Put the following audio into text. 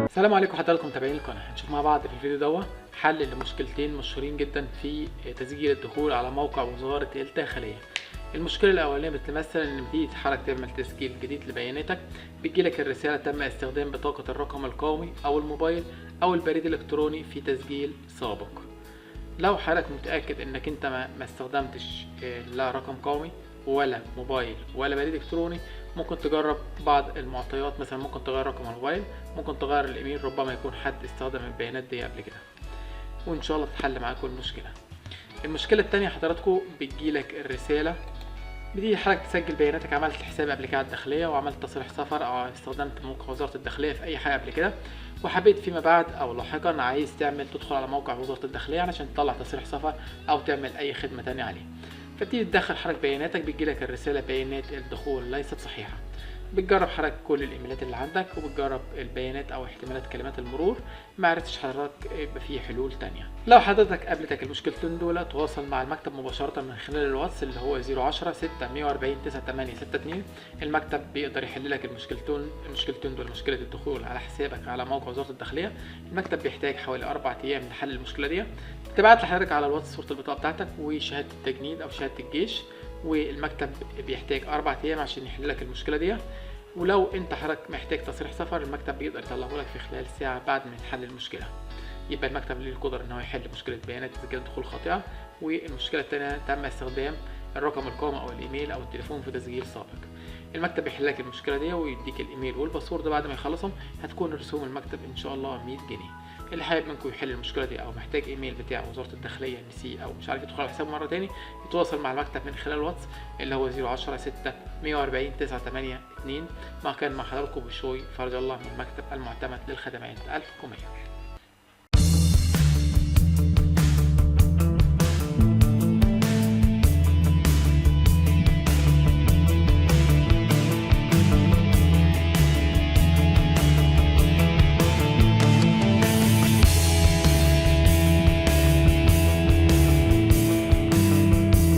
السلام عليكم حضراتكم متابعين القناه. هنشوف مع بعض في الفيديو دوت حل لمشكلتين مشهورين جدا في تسجيل الدخول على موقع وزاره الداخليه. المشكله الاولانيه بتتمثل ان بتيجي تتحرك تعمل تسجيل جديد لبياناتك، بتجيلك الرساله تم استخدام بطاقه الرقم القومي او الموبايل او البريد الالكتروني في تسجيل سابق. لو حضرتك متاكد انك انت ما استخدمتش لا رقم قومي ولا موبايل ولا بريد الكتروني، ممكن تجرب بعض المعطيات. مثلا ممكن تغير رقم الموبايل، ممكن تغير الايميل، ربما يكون حد استخدم البيانات دي قبل كده، وان شاء الله تتحل معاكم المشكله. المشكله التانية حضراتكم بتجيلك الرساله، بتيجي حضرتك تسجل بياناتك، عملت حساب قبل كده على الداخليه وعملت تصريح سفر او استخدمت موقع وزاره الداخليه في اي حاجه قبل كده، وحبيت فيما بعد او لاحقا عايز تدخل على موقع وزاره الداخليه علشان تطلع تصريح سفر او تعمل اي خدمه تانية عليه. فتيجي تدخل حضرتك بياناتك، بتجيلك الرساله بيانات الدخول ليست صحيحه. بتجرب حضرتك كل الايميلات اللي عندك وبتجرب البيانات او احتمالات كلمات المرور، ما عرفتش حضرتك يبقى في حلول تانية. لو حضرتك قابلتك المشكلتين دول، تواصل مع المكتب مباشرة من خلال الواتس اللي هو 010 6 140 9862. المكتب بيقدر يحل لك المشكلتين دول، مشكلة الدخول على حسابك على موقع وزارة الداخلية. المكتب بيحتاج حوالي 4 ايام لحل المشكلة دي. تبعت لحضرتك على الواتس صورة البطاقة بتاعتك وشهادة التجنيد او شهادة الجيش، والمكتب بيحتاج 4 ايام عشان يحل لك المشكلة دي. ولو انت حضرتك محتاج تصريح سفر، المكتب بيقدر يطلعه لك في خلال ساعة بعد ما يتحل المشكلة. يبقى المكتب ليه القدرة ان هو يحل مشكلة بيانات تسجيل دخول خاطئة. والمشكلة التانية تم استخدام الرقم القومي او الايميل او التليفون في تسجيل سابق. المكتب يحل لك المشكلة دي ويديك الايميل والباسورد. بعد ما يخلصهم هتكون رسوم المكتب ان شاء الله 100 جنيه. اللي حابب منكم يحل المشكلة دي او محتاج ايميل بتاع وزارة الداخلية نسيه او مش عارف يدخل على حسابه مرة تاني، يتواصل مع المكتب من خلال الواتس اللي هو 010 6 140 982. كان مع حضراتكم بشوي فرج الله من المكتب المعتمد للخدمات الحكومية.